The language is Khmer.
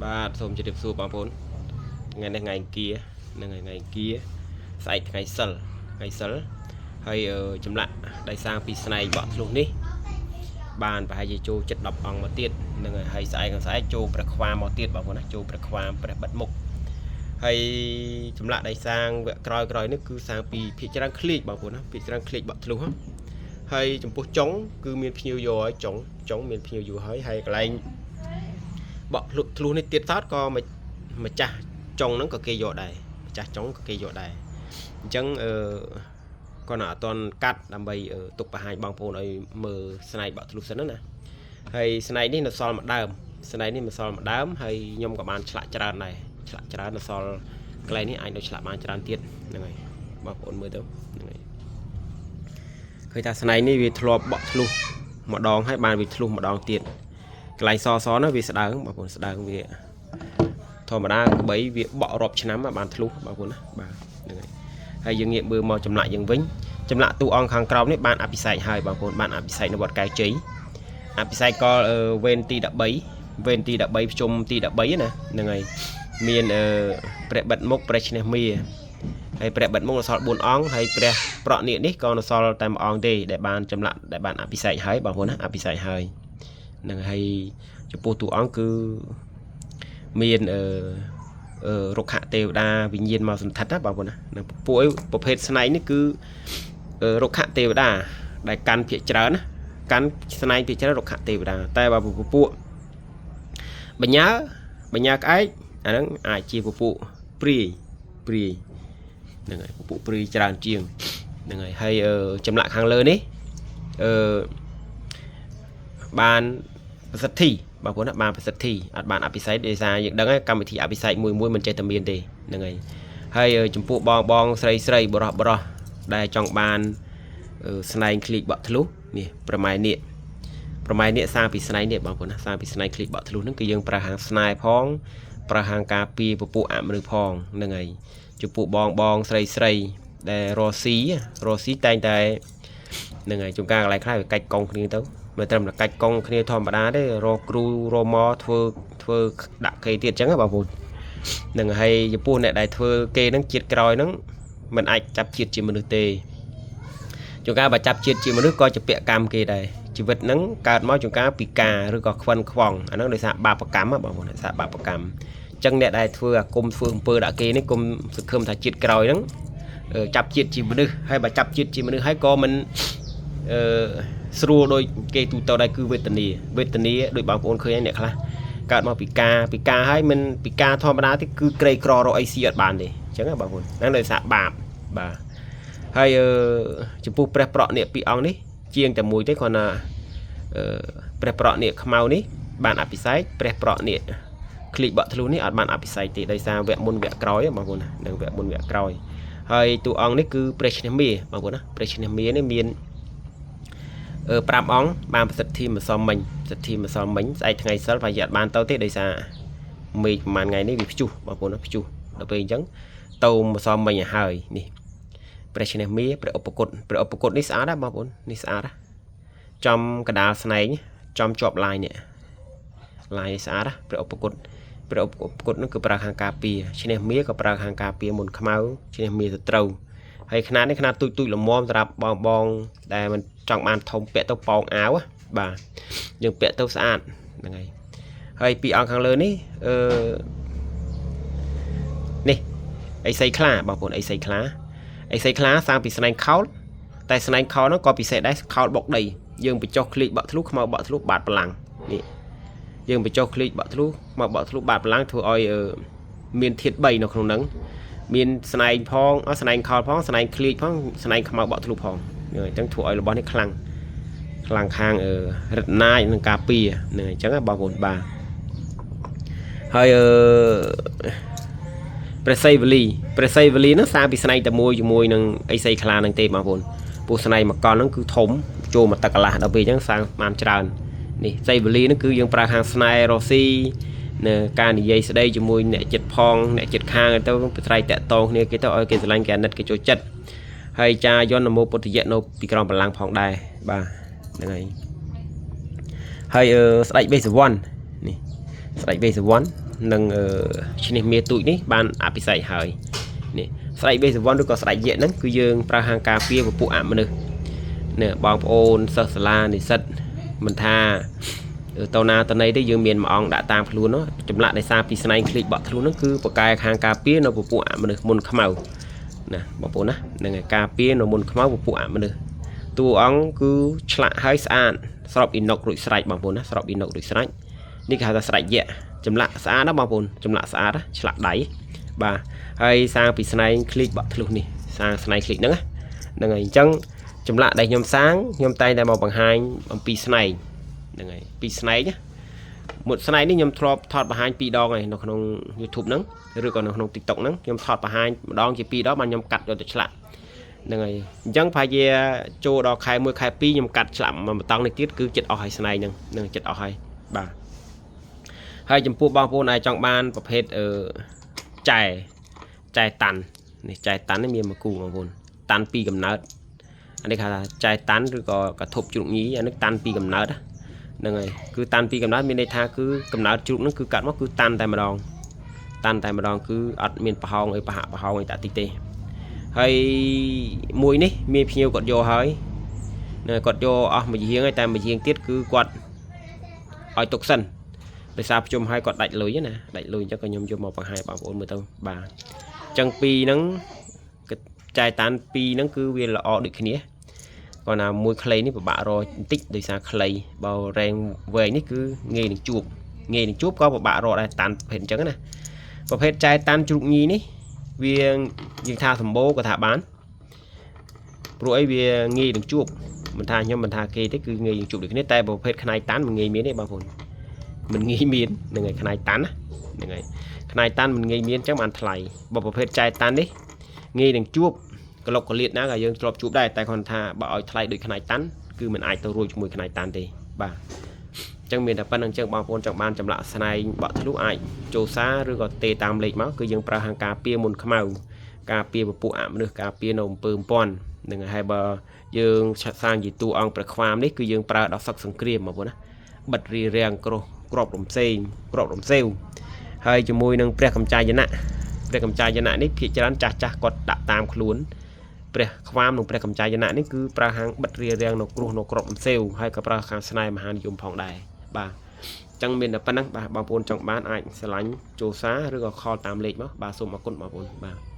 បាទសូមជម្រាបសួរបងប្អូនថ្ងៃនេះថ្ងៃគៀនឹងថ្ងៃគៀស្អែកថ្ងៃសិលហើយចម្លាក់ដៃសាងពីស្នែងបក់ធ្លុះនេះបានប្រហែលជាចូលចិត្ត10អង្គមកទៀតនឹងហើយស្អែកចូលព្រះខ្វាមកទៀតបងប្អូនណាចូលព្រះខ្វាព្រះបិទមុខហើយចម្លាក់ដៃសាងវគ្គក្រោយនេះគឺសាងពីភាគច្រើនឃ្លៀកបងប្អូនណាភាគច្រើនឃ្លៀកបក់ធ្លុះហើយចំពោះចុងគឺមានភ្ញៀវយកហើយចុងមានភ្ញៀវយកហើយកន្លែងបក់ធ្លុះនេះទៀតតើក៏ម្ចាស់ចុងហ្នឹងក៏គេយកដែរម្ចាស់ចុងក៏គេយកដែរអញ្ចឹងគាត់អត់ទាន់កាត់ដើម្បីទុកបង្ហាញបងប្អូនឲ្យមើលស្នែកបក់ធ្លុះសិនណាហើយស្នែកនេះនៅសល់មួយដើមហើយខ្ញុំក៏បានឆ្លាក់ច្រើនដែរឆ្លាក់ច្រើននៅសល់កន្លែងនេះអាចនៅឆ្លាក់បានច្រើនទៀតហ្នឹងហើយបងប្អូនមើលទៅហ្នឹងហើយឃើញថាស្នែកនេះវាធ្លាប់បក់ធ្លុះម្ដងហើយបានវាធ្លុះម្ដងទៀតកន្លែងសនោះវាស្ដើងបងប្អូនស្ដើងវាធម្មតា3វាបក់រាប់ឆ្នាំបានធ្លុះបងប្អូនណាបាទហ្នឹងហើយយើងងាកមើលមកចម្លាក់យើងវិញចម្លាក់តួអង្គខាងក្រោមនេះបានអភិសេកហើយបងប្អូនបានអភិសេកនៅវត្តកែវជ័យអភិសេកក៏វេនទី13ប្រជុំទី13ណាហ្នឹងហើយមានព្រះបិទមុខព្រះឈ្នះមាហើយព្រះបិទមុខនៅសល់4អង្គហើយព្រះប្រក់នាគនេះក៏នៅសល់តែ1អង្គទេដែលបានចម្លាក់ដែលបានអភិសេកហើយបងប្អូនណាអភិសេកហើយនឹងហើយចំពោះតួអង្គគឺមានរុក្ខទេវតាវិញ្ញាណមកសន្ធិដ្ឋណាបងប្អូនណានឹងពួកប្រភេទស្នែងនេះគឺរុក្ខទេវតាដែលកាន់ភាគច្រើនណាកាន់ស្នែងភាគច្រើនរុក្ខទេវតាតែបើពួកបញ្ញាក្អែកអាហ្នឹងអាចជាពួកព្រាយហ្នឹងហើយពួកព្រាយច្រើនជាងហ្នឹងហើយចម្លាក់ខាងលើនេះបានប្រសិទ្ធិបងប្អូនណាបានប្រសិទ្ធិអត់បានអភិសេកដោយសារយើងដឹងហើយកម្មវិធីអភិសេកមួយមិនចេះតែមានទេហ្នឹងហើយចំពោះបងស្រីបរោះដែលចង់បានស្នែងឃ្លីកបក់ធ្លុះនេះប្រម៉ែនាគសាងពីស្នែងនេះបងប្អូនណាសាងពីស្នែងឃ្លីកបក់ធ្លុះហ្នឹងគឺយើងប្រើហាងស្នែផងប្រើហាងការពារពពួកអមនុស្សផងហ្នឹងហើយចំពោះបងស្រីដែលរស់ស៊ីតែងតែហ្នឹងហើយជួនកាលកន្លែងខ្លះវាកាច់កង់គ្នាទៅមិនត្រឹមតែកាច់កង់គ្នាធម្មតាទេរកគ្រូរមកធ្វើដាក់គេទៀតអញ្ចឹងបងប្អូននឹងហើយចំពោះអ្នកដែលធ្វើគេហ្នឹងជាតិក្រោយហ្នឹងមិនអាចចាប់ជាតិជាមនុស្សទេជួនកាលបើចាប់ជាតិជាមនុស្សក៏ជាពាក្យកម្មគេដែរជីវិតហ្នឹងកើតមកជួនកាលពីការឬក៏ខ្វិនខ្វងអាហ្នឹងដោយសារបាបកម្មបងប្អូនដោយសារបាបកម្មអញ្ចឹងអ្នកដែលធ្វើអាគុំធ្វើអំពើដាក់គេនេះគុំសង្ឃឹមថាជាតិក្រោយហ្នឹងចាប់ជាតិជាមនុស្សហើយបើចាប់ជាតិជាមនុស្សហើយក៏មិនស្រួលដោយគេទូទៅដែរគឺវេទនាដោយបងប្អូនឃើញអ្នកខ្លះកើតមកពីការហើយមិនពីការធម្មតាទេគឺក្រីក្ររកអីស៊ីអត់បានទេអញ្ចឹងបងប្អូនហ្នឹងដោយសារបាបបាទហើយចំពោះព្រះប្រក់នាគពីរអង្គនេះជាងតែមួយទេគ្រាន់តែព្រះប្រក់នាគខ្មៅនេះបានអភិសេកព្រះប្រក់នាគឃ្លីកបក់ធ្លុះនេះអត់បានអភិសេកទេដោយសារវគ្គមុនវគ្គក្រោយបងប្អូនណានឹងវគ្គមុនវគ្គក្រោយហើយតួអង្គនេះគឺព្រះឈ្នះមាបងប្អូនណាព្រះឈ្នះមានេះមាន5អង្គបានប្រសិទ្ធិម្សិលមិញស្អែកថ្ងៃសិលប្រហែលអត់បានទៅទេដោយសារមេឃប្រហែលថ្ងៃនេះវាព្យុះបងប្អូនព្យុះដល់ពេលអញ្ចឹងទៅម្សិលមិញឲ្យហើយនេះព្រះឈ្នះមាព្រះឧបគុតនេះស្អាតណាបងប្អូននេះស្អាតណាចំកដាលស្នែងចំជាប់ឡាយនេះឡាយស្អាតណាព្រះឧបគុតនោះគឺប្រើខាងការពារឈ្នះមាក៏ប្រើខាងការពារមុនខ្មៅឈ្នះមាទៅត្រូវហើយຂະຫນາດនេះຂະຫນາດទូចល្មមសម្រាប់បងដែលមិនចង់បានធំពាក់ទៅប៉ោងអាវបាទយើងពាក់ទៅស្អាតហ្នឹងហើយពីអង្គខាងលើនេះនេះអីសីខ្លាបងប្អូនអីសីខ្លាសាងពីស្នែងខោលតែស្នែងខោលនោះក៏ពិសេសដែរខោលបុកដីយើងបញ្ចុះឃ្លីកបក់ធ្លុះខ្មៅបក់ធ្លុះបាតបលាំងនេះយើងបញ្ចុះឃ្លីកបក់ធ្លុះខ្មៅបក់ធ្លុះបាតបលាំងធ្វើឲ្យមានធាតុ3នៅក្នុងហ្នឹងមានស្នែងផងស្នែងខោលផងស្នែងឃ្លីកផងស្នែងខ្មៅបក់ធ្លុះផងអញ្ចឹងធ្វើឲ្យរបស់នេះខ្លាំងខាងរតនានឹងការពារហ្នឹងអញ្ចឹងបងប្អូនបាទហើយព្រះសីវលីហ្នឹងសាងពីស្នែងតែមួយជាមួយនឹងអីសីខ្លាហ្នឹងទេបងប្អូនពូស្នែងមកកលហ្នឹងគឺធំចូលមកទឹកកន្លះដល់ពេលអញ្ចឹងសាងបានច្រើននេះសីវលីហ្នឹងគឺយើងប្រើខាងស្នែរ៉ូស៊ីនៅការនិយាយស្ដីជាមួយអ្នកចិត្តផងអ្នកចិត្តខាងទៅប្រត្រៃតាក់តងគ្នាគេទៅឲ្យគេស្រឡាញ់គេអាណិតគេចូលចិត្តហើយចាយន្តនមោពុទ្ធយៈនៅពីក្រោមបល្ល័ង្កផងដែរបាទហ្នឹងហើយស្ដេចវេស្សវណ្ណនេះស្ដេចវេស្សវណ្ណ នឹងឈ្នះមេទូចនេះបានអភិសេកហើយនេះស្ដេចបេសវណ្ណឬក៏ស្ដេចយៈហ្នឹងគឺយើងប្រើហាងការពារពពួកអមនុស្សនេះបងប្អូនសិស្សសាលានិស្សិតមិនថាតណាតណីទេយើងមានមួយអង្គដាក់តាមខ្លួននោះចម្លាក់ដោយសារពីស្នែងคลิกបក់ខ្លួនហ្នឹងគឺបកកែខាងការពារនៅពពួកអមនុស្សមុនខ្មៅណាបងប្អូនណានឹងការពារនៅមុនខ្មៅពពួកអមនុស្សតួអង្គគឺឆ្លាក់ហើយស្អាតស្របអ៊ីណុករួចស្រេចបងប្អូនណាស្របអ៊ីណុករួចស្រេចនេះគេហៅថាស្ដេចយៈចម្លាក់ស្អាតណាបងប្អូនចម្លាក់ស្អាតឆ្លាក់ដៃបាទហើយសាងពីស្នែងคลิกបក់ធ្លុះនេះសាងស្នែងคลิกហ្នឹងហ្នឹងហើយអញ្ចឹងចម្លាក់ដែលខ្ញុំសាងខ្ញុំតែងតែមកបង្ហាញអំពីស្នែងហ្នឹងហើយពីស្នែងមួយស្នែងនេះខ្ញុំធ្លាប់ថតបង្ហាញ2ដងហើយនៅក្នុង YouTube ហ្នឹងឬក៏នៅក្នុង TikTok ហ្នឹងខ្ញុំថតបង្ហាញម្ដងជា2ដងបានខ្ញុំកាត់យកទៅឆ្លាក់ហ្នឹងហើយអញ្ចឹងប្រហែលជាចូលដល់ខែ1ខែ2ខ្ញុំកាត់ឆ្លាក់មួយបតង់នេះទៀតគឺចិត្តអស់ហើយស្នែងហ្នឹងនឹងចិត្តអស់ហើយបាទហើយចំពោះបងប្អូនដែលចង់បានប្រភេទចែតាន់នេះចែតាន់នេះមានមួយគូបងប្អូនតាន់ពីកំណើតអានេះគេថាចែតាន់ឬក៏កធប់ជ្រូកញីអានេះតាន់ពីកំណើតហ្នឹងហើយគឺតាន់ពីកំណើតមានន័យថាគឺកំណើតជ្រូកហ្នឹងគឺកាត់មកគឺតាន់តែម្ដងគឺអត់មានប្រហោងអីប្រហាក់ប្រហោងអីតាតិចទេហើយមួយនេះមានភ្ញៀវគាត់យកហើយគាត់យកអស់មួយយាងហើយតែមួយយាងទៀតគឺគាត់ឲ្យទុកសិនដោយសារប្រជុំឲ្យគាត់ដាច់លុយណាដាច់លុយអញ្ចឹងក៏ខ្ញុំយកមកបង្ហាញបងប្អូនមើលទៅបាទអញ្ចឹងពីរហ្នឹងចាយតានពីរហ្នឹងគឺវាល្អដូចគ្នាគាត់ណាមួយខ្លីនេះពិបាករកបន្តិចដោយសារខ្លីបើរែងវែងនេះគឺងាយនឹងជួបក៏ពិបាករកដែរតានប្រភេទអញ្ចឹងណាប្រភេទចាយតានជ្រូកញីនេះវាយើងថាសម្បូរក៏ថាបានព្រោះអីវាងាយនឹងជួបមិនថាខ្ញុំមិនថាគេទេគឺងាយនឹងជួបដូចគ្នាតែប្រភេទខ្នាយតាន់មិនងាយមានទេបងប្អូនមិនងាយមានហ្នឹងហើយខ្នាយតាន់ណាហ្នឹងហើយខ្នាយតាន់មិនងាយមានអញ្ចឹងបានថ្លៃបើប្រភេទចាយតាន់នេះងាយនឹងជួបក្លុកកលៀតណាក៏យើងធ្លាប់ជួបដែរតែគាត់ថាបើឲ្យថ្លៃដូចខ្នាយតាន់គឺមិនអាចទៅរួចជាមួយខ្នាយតាន់ទេបាទអញ្ចឹងមានតែប៉ុណ្្នឹងអញ្ចឹងបងប្អូនចង់បានចម្លាក់ស្នែងបក់ធ្លុះអាចចូលសារឬក៏ទេតាមលេខមកគឺយើងប្រើហាងការពារមុនខ្មៅការពារពពួកអមនុស្សការពារនៅអំពើអំព័ន្ធនឹងហើយបើយើងសាងជាតួអង្គព្រះខ្វាមនេះគឺយើងប្រើដល់សឹកសង្គ្រាមបងប្អូនណាបិទរារាំងក្របរំសេងក្របរំសេវហើយជាមួយនឹងព្រះកម្ចាយណៈនេះភាគច្រើនចាស់គាត់ដាក់តាមខ្លួនព្រះខ្វាមនិងព្រះកម្ចាយណៈនេះគឺប្រើហាងបិទរារាំងនៅគ្រោះនៅក្របរំសេវហើយក៏ប្រើខាងស្នែមហានិយមផងដែរបាទអញ្ចឹងមានតែប៉ុណ្ណឹងបាទបងប្អូនចង់បានអាចឆ្លាញ់ចូលសារឬក៏ខលតាមលេខមកបាទសូមអរគុណបងប្អូនបាទ